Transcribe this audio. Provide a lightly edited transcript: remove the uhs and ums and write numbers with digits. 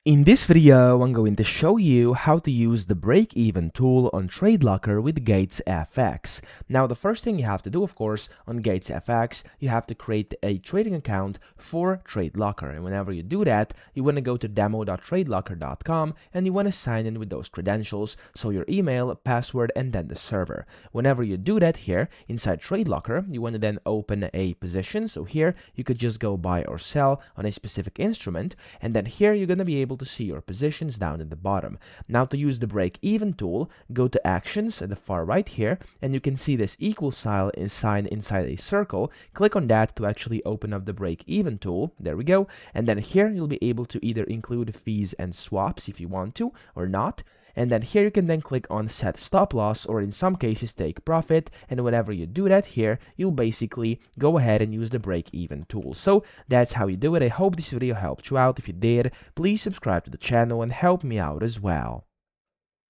In this video, I'm going to show you how to use the break-even tool on TradeLocker with GatesFX. Now, the first thing you have to do, of course, on GatesFX, you have to create a trading account for TradeLocker. And whenever you do that, you want to go to demo.tradelocker.com and you want to sign in with those credentials, so your email, password, and then the server. Whenever you do that here inside TradeLocker, you want to then open a position. So here, you could just go buy or sell on a specific instrument, and then here you're going to be able to see your positions down in the bottom. Now, to use the break-even tool, go to Actions at the far right here, and you can see this equal sign inside a circle. Click on that to actually open up the break-even tool. There we go. And then here you'll be able to either include fees and swaps if you want to or not. And then here you can then click on Set Stop Loss, or in some cases Take Profit, and whenever you do that here, you'll basically go ahead and use the break-even tool. So that's how you do it. I hope this video helped you out. If you did, please subscribe to the channel and help me out as well.